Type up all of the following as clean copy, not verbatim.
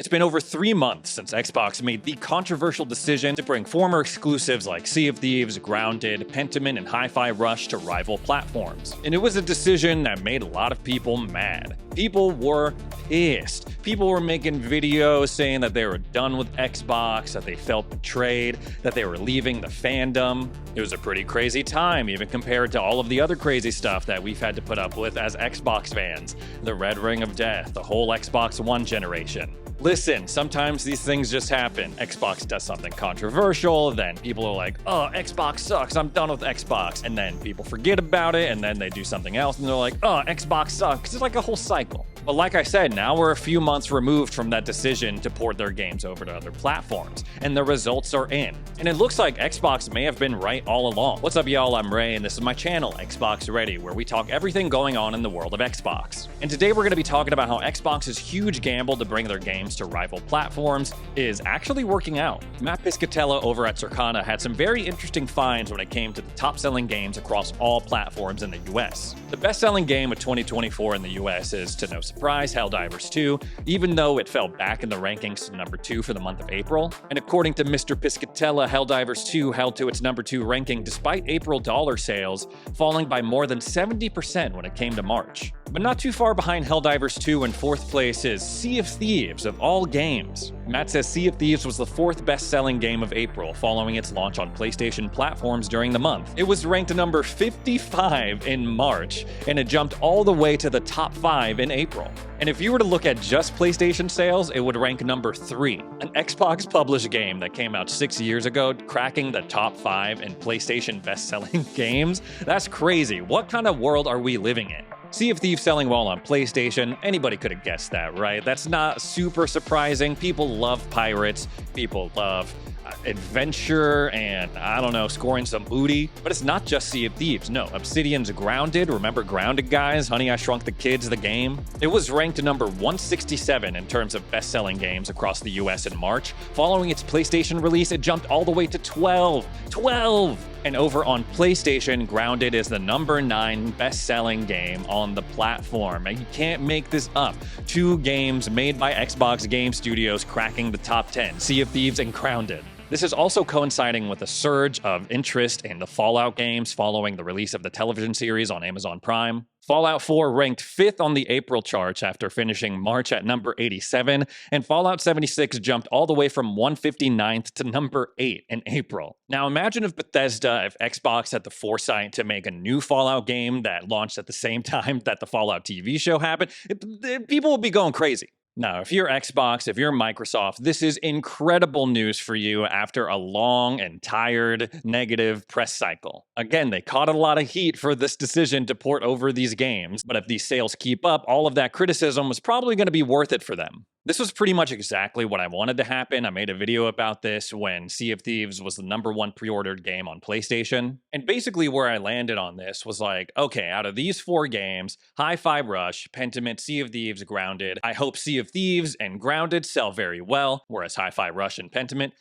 It's been over 3 months since Xbox made the controversial decision to bring former exclusives like Sea of Thieves, Grounded, Pentiment, and Hi-Fi Rush to rival platforms. And it was a decision that made a lot of people mad. People were pissed. People were making videos saying that they were done with Xbox, that they felt betrayed, that they were leaving the fandom. It was a pretty crazy time, even compared to all of the other crazy stuff that we've had to put up with as Xbox fans. The Red Ring of Death, the whole Xbox One generation. Listen, sometimes these things just happen. Xbox does something controversial, then people are like, oh, Xbox sucks, I'm done with Xbox. And then people forget about it, and then they do something else, and they're like, oh, Xbox sucks. It's like a whole cycle. But like I said, now we're a few months removed from that decision to port their games over to other platforms, and the results are in. And it looks like Xbox may have been right all along. What's up, y'all? I'm Ray, and this is my channel, Xbox Ready, where we talk everything going on in the world of Xbox. And today we're going to be talking about how Xbox's huge gamble to bring their games to rival platforms is actually working out. Matt Piscatella over at Circana had some very interesting finds when it came to the top-selling games across all platforms in the US. The best-selling game of 2024 in the US is, to no surprise, Helldivers 2, even though it fell back in the rankings to number 2 for the month of April. And according to Mr. Piscatella, Helldivers 2 held to its number 2 ranking despite April dollar sales falling by more than 70% when it came to March. But not too far behind Helldivers 2 in 4th place is Sea of Thieves of all games. Matt says Sea of Thieves was the 4th best-selling game of April following its launch on PlayStation platforms during the month. It was ranked number 55 in March, and it jumped all the way to the top 5 in April. And if you were to look at just PlayStation sales, it would rank number 3. An Xbox-published game that came out 6 years ago, cracking the top 5 in PlayStation best-selling games? That's crazy. What kind of world are we living in? Sea of Thieves selling well on PlayStation, anybody could have guessed that, right? That's not super surprising. People love pirates, people love adventure, and I don't know, scoring some booty. But it's not just Sea of Thieves, no. Obsidian's Grounded, remember Grounded, guys? Honey, I Shrunk the Kids, the game? It was ranked number 167 in terms of best-selling games across the US in March. Following its PlayStation release, it jumped all the way to 12! 12! And over on PlayStation, Grounded is the number 9 best-selling game on the platform. And you can't make this up. 2 games made by Xbox Game Studios cracking the top 10, Sea of Thieves and Grounded. This is also coinciding with a surge of interest in the Fallout games following the release of the television series on Amazon Prime. Fallout 4 ranked 5th on the April charts after finishing March at number 87, and Fallout 76 jumped all the way from 159th to number 8 in April. Now imagine if Xbox had the foresight to make a new Fallout game that launched at the same time that the Fallout TV show happened, people would be going crazy. Now, if you're Xbox, if you're Microsoft, this is incredible news for you after a long and tired negative press cycle. Again, they caught a lot of heat for this decision to port over these games, but if these sales keep up, all of that criticism was probably going to be worth it for them. This was pretty much exactly what I wanted to happen. I made a video about this when Sea of Thieves was the number 1 pre-ordered game on PlayStation. And basically where I landed on this was like, okay, out of these 4 games, Hi-Fi Rush, Pentiment, Sea of Thieves, Grounded, I hope Sea of Thieves and Grounded sell very well, whereas Hi-Fi Rush and Pentiment,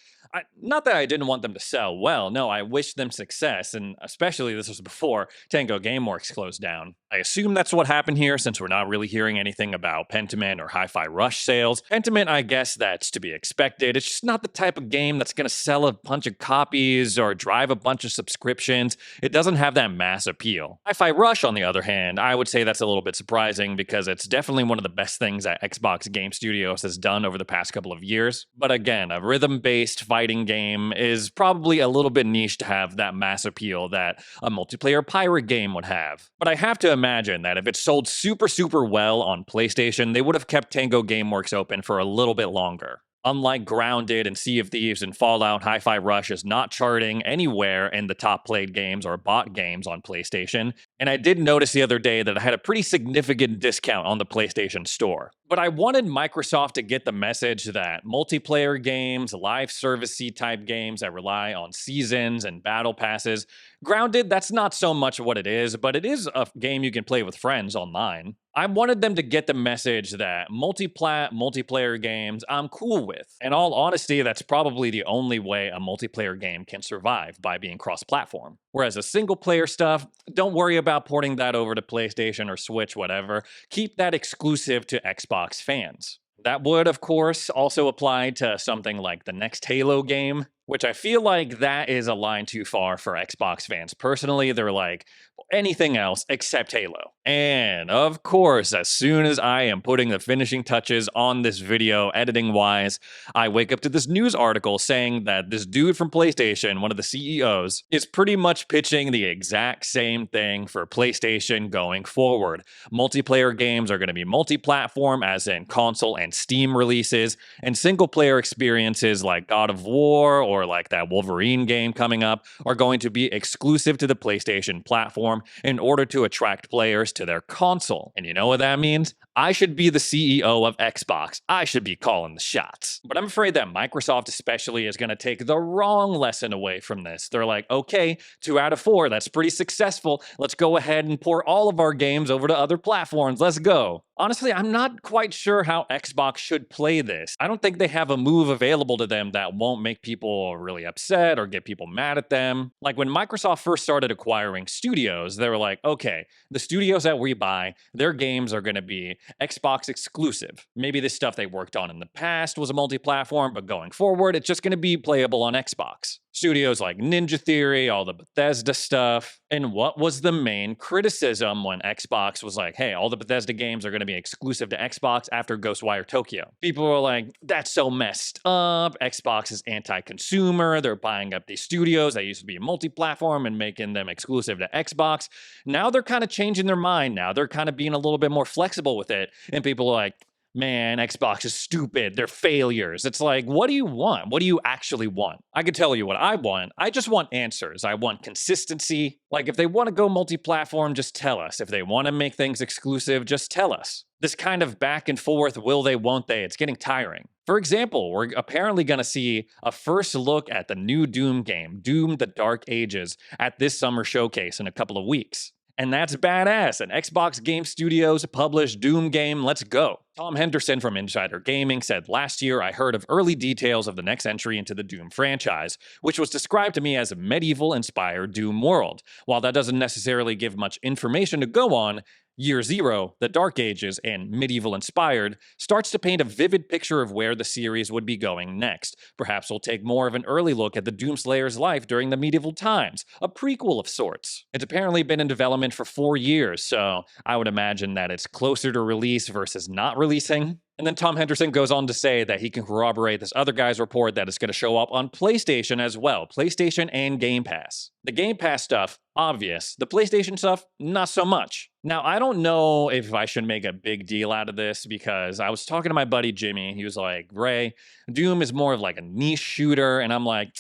not that I didn't want them to sell well, no, I wished them success, and especially this was before Tango Gameworks closed down. I assume that's what happened here since we're not really hearing anything about Pentiment or Hi-Fi Rush sales. Pentiment, I guess that's to be expected. It's just not the type of game that's going to sell a bunch of copies or drive a bunch of subscriptions. It doesn't have that mass appeal. Hi-Fi Rush, on the other hand, I would say that's a little bit surprising because it's definitely one of the best things that Xbox Game Studios has done over the past couple of years. But again, a rhythm-based fighting game is probably a little bit niche to have that mass appeal that a multiplayer pirate game would have. But I have to imagine that if it sold super well on PlayStation, they would have kept Tango Gameworks open for a little bit longer. Unlike Grounded and Sea of Thieves and Fallout, Hi-Fi Rush is not charting anywhere in the top played games or bought games on PlayStation. And I did notice the other day that I had a pretty significant discount on the PlayStation Store. But I wanted Microsoft to get the message that multiplayer games, live service-y type games that rely on seasons and battle passes, Grounded, that's not so much what it is, but it is a game you can play with friends online. I wanted them to get the message that multiplayer games I'm cool with. In all honesty, that's probably the only way a multiplayer game can survive, by being cross-platform. Whereas a single-player stuff, don't worry about porting that over to PlayStation or Switch, whatever. Keep that exclusive to Xbox fans. That would, of course, also apply to something like the next Halo game, which I feel like that is a line too far for Xbox fans. Personally, they're like, anything else except Halo. And of course, as soon as I am putting the finishing touches on this video, editing wise, I wake up to this news article saying that this dude from PlayStation, one of the CEOs, is pretty much pitching the exact same thing for PlayStation going forward. Multiplayer games are going to be multi-platform, as in console and Steam releases, and single-player experiences like God of War or like that Wolverine game coming up are going to be exclusive to the PlayStation platform in order to attract players to their console. And you know what that means? I should be the CEO of Xbox. I should be calling the shots. But I'm afraid that Microsoft especially is going to take the wrong lesson away from this. They're like, okay, 2 out of 4, that's pretty successful. Let's go ahead and port all of our games over to other platforms. Let's go. Honestly, I'm not quite sure how Xbox should play this. I don't think they have a move available to them that won't make people really upset or get people mad at them. Like when Microsoft first started acquiring studios, they were like, okay, the studios that we buy, their games are going to be Xbox exclusive. Maybe this stuff they worked on in the past was a multi-platform, but going forward, it's just going to be playable on Xbox. Studios like Ninja Theory, all the Bethesda stuff. And what was the main criticism when Xbox was like, hey, all the Bethesda games are going to be exclusive to Xbox after Ghostwire Tokyo? People were like, that's so messed up. Xbox is anti-consumer. They're buying up these studios that used to be multi-platform and making them exclusive to Xbox. Now they're kind of changing their mind. Now they're kind of being a little bit more flexible with it. And people are like, man, Xbox is stupid. They're failures. It's like, what do you want? What do you actually want? I can tell you what I want. I just want answers. I want consistency. Like, if they want to go multi-platform, just tell us. If they want to make things exclusive, just tell us. This kind of back and forth, will they, won't they, it's getting tiring. For example, we're apparently going to see a first look at the new Doom game, Doom: The Dark Ages, at this summer showcase in a couple of weeks. And that's badass. An Xbox Game Studios published Doom game, let's go. Tom Henderson from Insider Gaming said, last year I heard of early details of the next entry into the Doom franchise, which was described to me as a medieval-inspired Doom world. While that doesn't necessarily give much information to go on, Year Zero, The Dark Ages, and Medieval Inspired starts to paint a vivid picture of where the series would be going next. Perhaps we'll take more of an early look at the Doomslayer's life during the medieval times, a prequel of sorts. It's apparently been in development for 4 years, so I would imagine that it's closer to release versus not releasing. And then Tom Henderson goes on to say that he can corroborate this other guy's report that it's going to show up on PlayStation as well, PlayStation and Game Pass. The Game Pass stuff, obvious. The PlayStation stuff, not so much. Now, I don't know if I should make a big deal out of this because I was talking to my buddy Jimmy. He was like, Ray, Doom is more of like a niche shooter. And I'm like,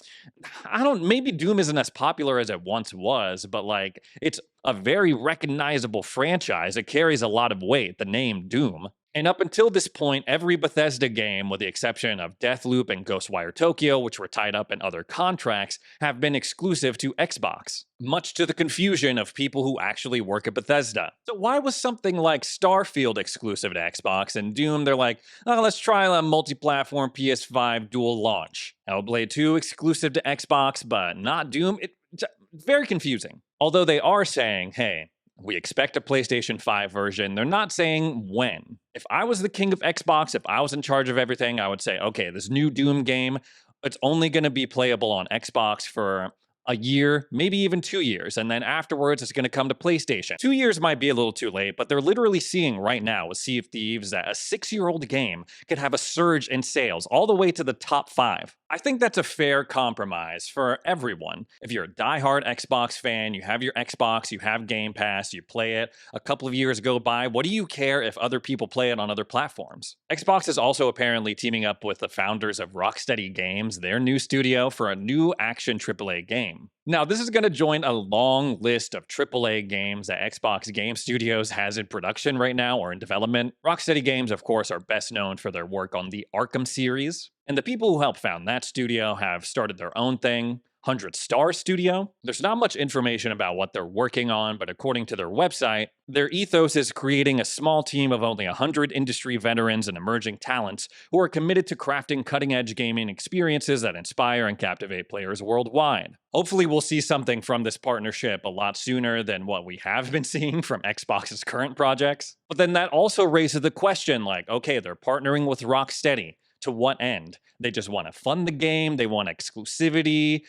maybe Doom isn't as popular as it once was, but like, it's a very recognizable franchise. It carries a lot of weight, the name Doom. And up until this point, every Bethesda game, with the exception of Deathloop and Ghostwire Tokyo, which were tied up in other contracts, have been exclusive to Xbox, much to the confusion of people who actually work at Bethesda. So why was something like Starfield exclusive to Xbox, and Doom, they're like, oh, let's try a multi-platform PS5 dual launch. Hellblade 2 exclusive to Xbox, but not Doom? It's very confusing. Although they are saying, hey, we expect a PlayStation 5 version. They're not saying when. If I was the king of Xbox, if I was in charge of everything, I would say, okay, this new Doom game, it's only going to be playable on Xbox for a year, maybe even 2 years, and then afterwards it's going to come to PlayStation. 2 years might be a little too late, but they're literally seeing right now with Sea of Thieves that a 6-year-old game could have a surge in sales all the way to the top 5. I think that's a fair compromise for everyone. If you're a diehard Xbox fan, you have your Xbox, you have Game Pass, you play it, a couple of years go by, what do you care if other people play it on other platforms? Xbox is also apparently teaming up with the founders of Rocksteady Games, their new studio, for a new action AAA game. Now, this is going to join a long list of AAA games that Xbox Game Studios has in production right now or in development. Rocksteady Games, of course, are best known for their work on the Arkham series. And the people who helped found that studio have started their own thing, 100 Star Studio. There's not much information about what they're working on, but according to their website, their ethos is creating a small team of only 100 industry veterans and emerging talents who are committed to crafting cutting-edge gaming experiences that inspire and captivate players worldwide. Hopefully we'll see something from this partnership a lot sooner than what we have been seeing from Xbox's current projects. But then that also raises the question, like, okay, they're partnering with Rocksteady. To what end? They just want to fund the game? They want exclusivity?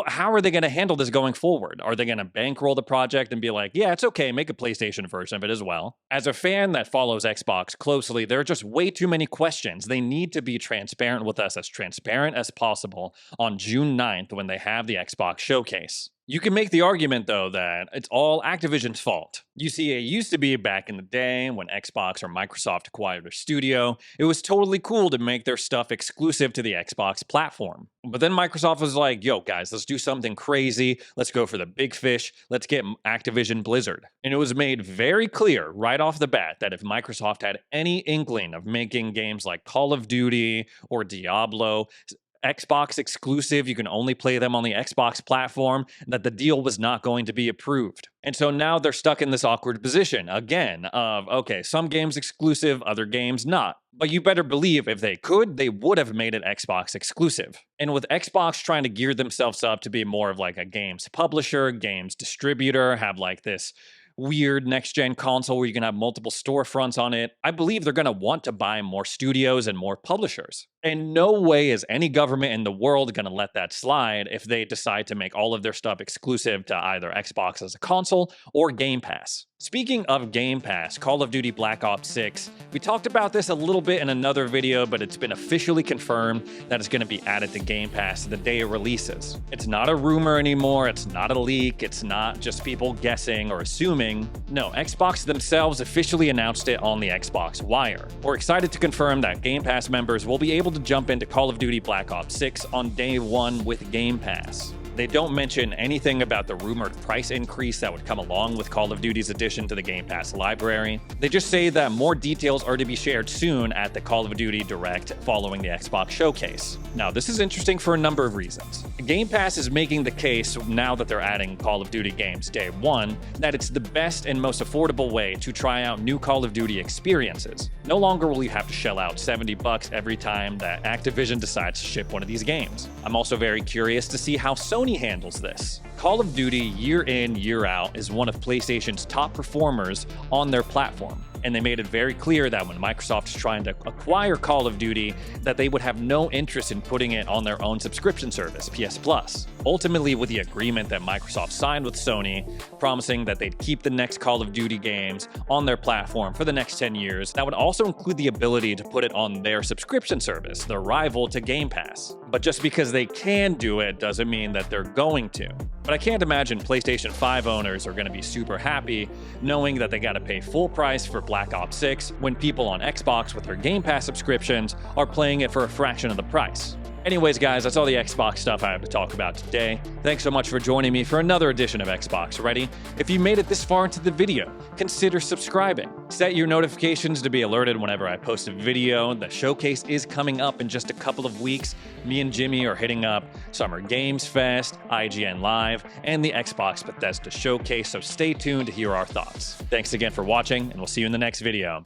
How are they going to handle this going forward? Are they going to bankroll the project and be like, yeah, it's okay, make a PlayStation version of it as well? As a fan that follows Xbox closely, there are just way too many questions. They need to be transparent with us, as transparent as possible, on June 9th when they have the Xbox showcase. You can make the argument, though, that it's all Activision's fault. You see, it used to be back in the day when Xbox or Microsoft acquired a studio, it was totally cool to make their stuff exclusive to the Xbox platform. But then Microsoft was like, yo, guys, let's do something crazy. Let's go for the big fish. Let's get Activision Blizzard. And it was made very clear right off the bat that if Microsoft had any inkling of making games like Call of Duty or Diablo Xbox exclusive, you can only play them on the Xbox platform, that the deal was not going to be approved. And so now they're stuck in this awkward position, again, of, okay, some games exclusive, other games not. But you better believe if they could, they would have made it Xbox exclusive. And with Xbox trying to gear themselves up to be more of like a games publisher, games distributor, have like this weird next-gen console where you can have multiple storefronts on it, I believe they're going to want to buy more studios and more publishers. And no way is any government in the world going to let that slide if they decide to make all of their stuff exclusive to either Xbox as a console or Game Pass. Speaking of Game Pass, Call of Duty Black Ops 6, we talked about this a little bit in another video, but it's been officially confirmed that it's going to be added to Game Pass the day it releases. It's not a rumor anymore, it's not a leak, it's not just people guessing or assuming. No, Xbox themselves officially announced it on the Xbox Wire. We're excited to confirm that Game Pass members will be able to jump into Call of Duty Black Ops 6 on day one with Game Pass. They don't mention anything about the rumored price increase that would come along with Call of Duty's addition to the Game Pass library. They just say that more details are to be shared soon at the Call of Duty Direct following the Xbox showcase. Now, this is interesting for a number of reasons. Game Pass is making the case, now that they're adding Call of Duty games day one, that it's the best and most affordable way to try out new Call of Duty experiences. No longer will you have to shell out $70 every time that Activision decides to ship one of these games. I'm also very curious to see how Sony handles this. Call of Duty year in, year out is one of PlayStation's top performers on their platform. And they made it very clear that when Microsoft is trying to acquire Call of Duty, that they would have no interest in putting it on their own subscription service, PS Plus. Ultimately, with the agreement that Microsoft signed with Sony, promising that they'd keep the next Call of Duty games on their platform for the next 10 years, that would also include the ability to put it on their subscription service, their rival to Game Pass. But just because they can do it doesn't mean that they're going to. But I can't imagine PlayStation 5 owners are going to be super happy knowing that they got to pay full price for Black Ops 6 when people on Xbox with their Game Pass subscriptions are playing it for a fraction of the price. Anyways, guys, that's all the Xbox stuff I have to talk about today. Thanks so much for joining me for another edition of Xbox Ready. If you made it this far into the video, consider subscribing. Set your notifications to be alerted whenever I post a video. The showcase is coming up in just a couple of weeks. Me and Jimmy are hitting up Summer Games Fest, IGN Live, and the Xbox Bethesda Showcase, so stay tuned to hear our thoughts. Thanks again for watching, and we'll see you in the next video.